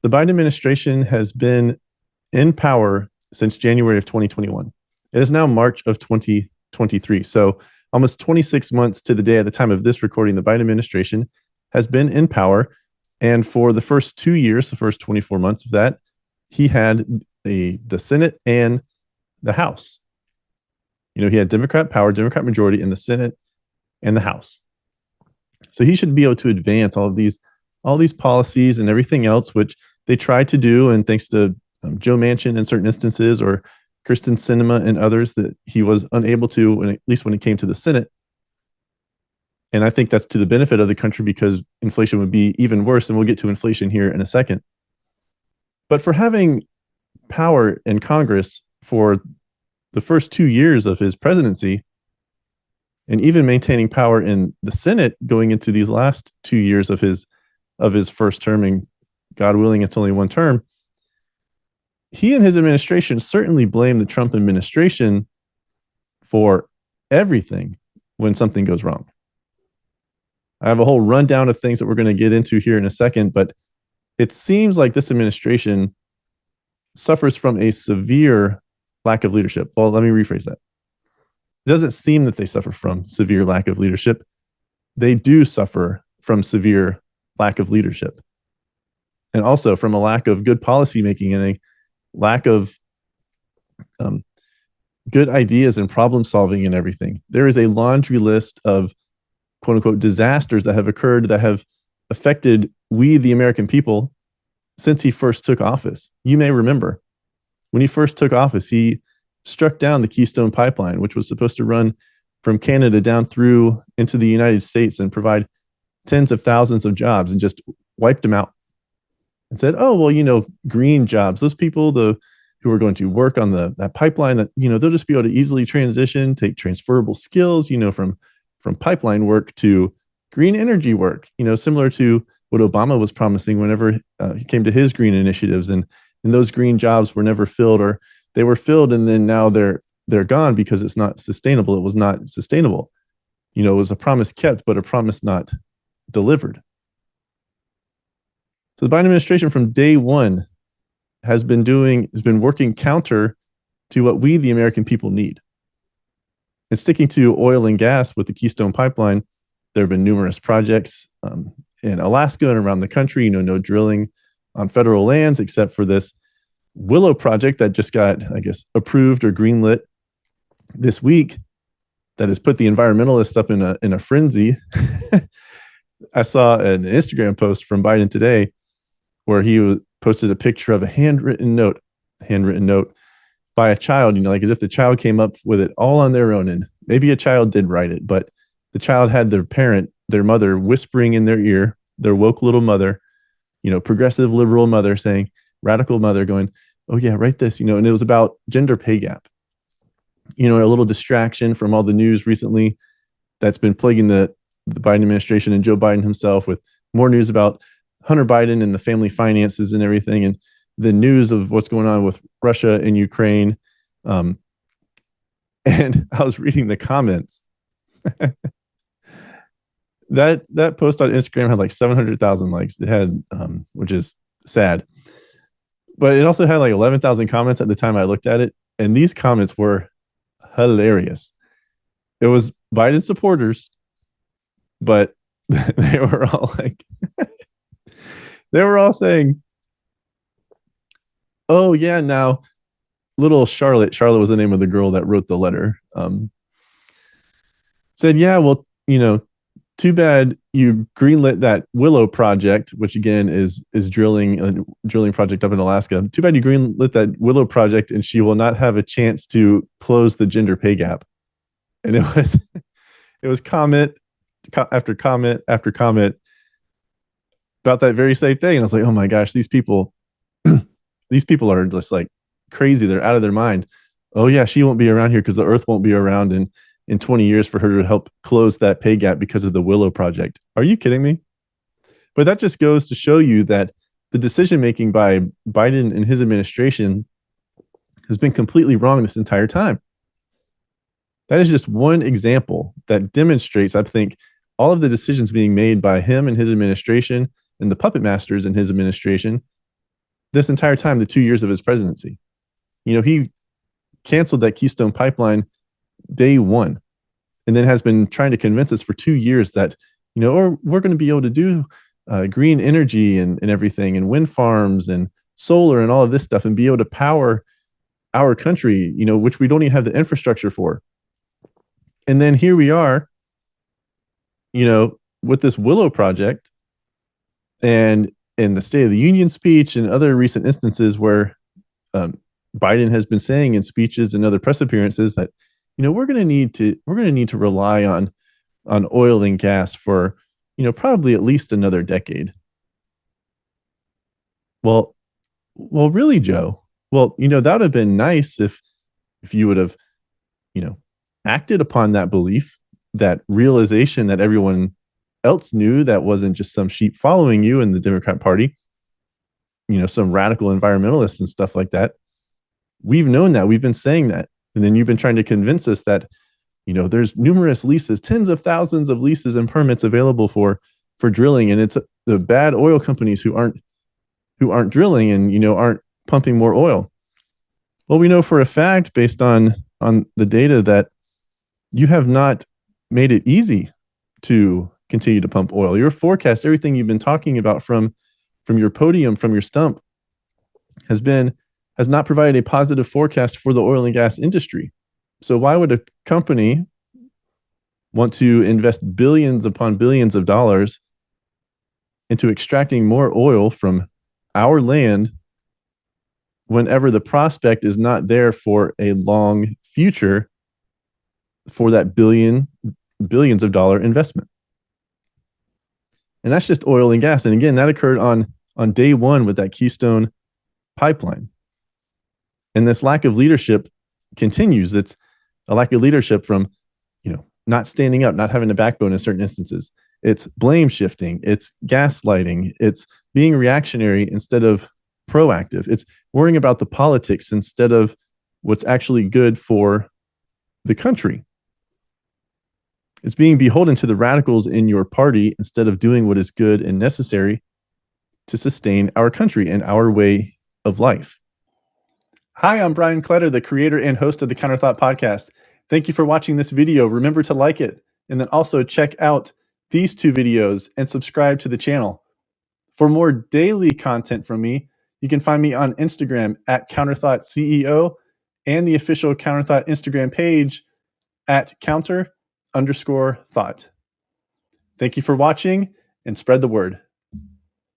The Biden administration has been in power since January of 2021. It is now March of 2023. So almost 26 months to the day at the time of this recording, the Biden administration has been in power. And for the first 2 years, the first 24 months of that, he had the Senate and the House. He had Democrat power, Democrat majority in the Senate and the House. So he should be able to advance all these policies and everything else, which they tried to do. And thanks to Joe Manchin in certain instances, or Kristen Sinema and others, that he was unable to, at least when it came to the Senate. And I think that's to the benefit of the country, because inflation would be even worse. And we'll get to inflation here in a second. But for having power in Congress for the first 2 years of his presidency, and even maintaining power in the Senate going into these last 2 years of his first term, and God willing, it's only one term, he and his administration certainly blame the Trump administration for everything when something goes wrong. I have a whole rundown of things that we're going to get into here in a second, but it seems like this administration suffers from a severe lack of leadership. Well, let me rephrase that. It doesn't seem that they suffer from severe lack of leadership. They do suffer from severe lack of leadership, and also from a lack of good policy making and a lack of good ideas and problem solving and everything. There is a laundry list of quote unquote disasters that have occurred, that have affected we, the American people, since he first took office. You may remember when he first took office, he struck down the Keystone Pipeline, which was supposed to run from Canada down through into the United States and provide tens of thousands of jobs, and just wiped them out and said, oh, well, green jobs, those people who are going to work on that pipeline, that, they'll just be able to easily transition, take transferable skills, from pipeline work to green energy work, similar to what Obama was promising whenever he came to his green initiatives. And those green jobs were never filled, or they were filled and then now they're gone because it's not sustainable. It was not sustainable. It was a promise kept, but a promise not delivered. So the Biden administration from day one has been working counter to what we, the American people, need. And sticking to oil and gas with the Keystone Pipeline, there have been numerous projects in Alaska and around the country, no drilling on federal lands except for this Willow project that just got, I guess, approved or greenlit this week, that has put the environmentalists up in a frenzy. I saw an Instagram post from Biden today where he posted a picture of a handwritten note by a child, like as if the child came up with it all on their own. And maybe a child did write it, but the child had their mother whispering in their ear, their woke little mother, progressive liberal mother, saying, radical mother, going, oh yeah, write this, and it was about gender pay gap. A little distraction from all the news recently that's been plaguing the Biden administration and Joe Biden himself, with more news about Hunter Biden and the family finances and everything, and the news of what's going on with Russia and Ukraine. And I was reading the comments. That post on Instagram had like 700,000 likes. It had, which is sad, but it also had like 11,000 comments at the time I looked at it. And these comments were hilarious. It was Biden supporters, but they were all like, they were all saying, oh yeah, now little Charlotte was the name of the girl that wrote the letter, said, yeah, well, too bad you greenlit that Willow project, which again is drilling project up in Alaska. Too bad you greenlit that Willow project, and she will not have a chance to close the gender pay gap. And it was comment after comment after comment about that very same thing. And I was like, oh my gosh, these people are just like crazy. They're out of their mind. Oh yeah, she won't be around here because the earth won't be around in 20 years for her to help close that pay gap because of the Willow project. Are you kidding me? But that just goes to show you that the decision making by Biden and his administration has been completely wrong this entire time. That is just one example that demonstrates, I think, all of the decisions being made by him and his administration and the puppet masters in his administration this entire time, the 2 years of his presidency. He canceled that Keystone Pipeline day one, and then has been trying to convince us for 2 years that, or we're going to be able to do green energy and everything, and wind farms and solar and all of this stuff, and be able to power our country, which we don't even have the infrastructure for. And then here we are, with this Willow project, and in the State of the Union speech and other recent instances where Biden has been saying in speeches and other press appearances that, we're going to need to rely on oil and gas for, probably at least another decade. Well, really, Joe. Well, that would have been nice if you would have, acted upon that belief, that realization that everyone else knew, that wasn't just some sheep following you in the Democrat Party, some radical environmentalists and stuff like that. We've known that. We've been saying that. And then you've been trying to convince us that, there's numerous leases, tens of thousands of leases and permits available for drilling. And it's the bad oil companies who aren't drilling and, aren't pumping more oil. Well, we know for a fact, based on the data, that you have not made it easy to continue to pump oil. Your forecast, everything you've been talking about from your podium, from your stump, has not provided a positive forecast for the oil and gas industry. So why would a company want to invest billions upon billions of dollars into extracting more oil from our land whenever the prospect is not there for a long future for that billions of dollar investment? And that's just oil and gas. And again, that occurred on day one with that Keystone Pipeline. And this lack of leadership continues. It's a lack of leadership from, not standing up, not having a backbone in certain instances. It's blame shifting. It's gaslighting. It's being reactionary instead of proactive. It's worrying about the politics instead of what's actually good for the country. It's being beholden to the radicals in your party instead of doing what is good and necessary to sustain our country and our way of life. Hi, I'm Brian Kletter, the creator and host of the Counterthought Podcast. Thank you for watching this video. Remember to like it, and then also check out these two videos and subscribe to the channel. For more daily content from me, you can find me on Instagram at Counterthought CEO, and the official Counterthought Instagram page at counter_thought. Thank you for watching, and spread the word.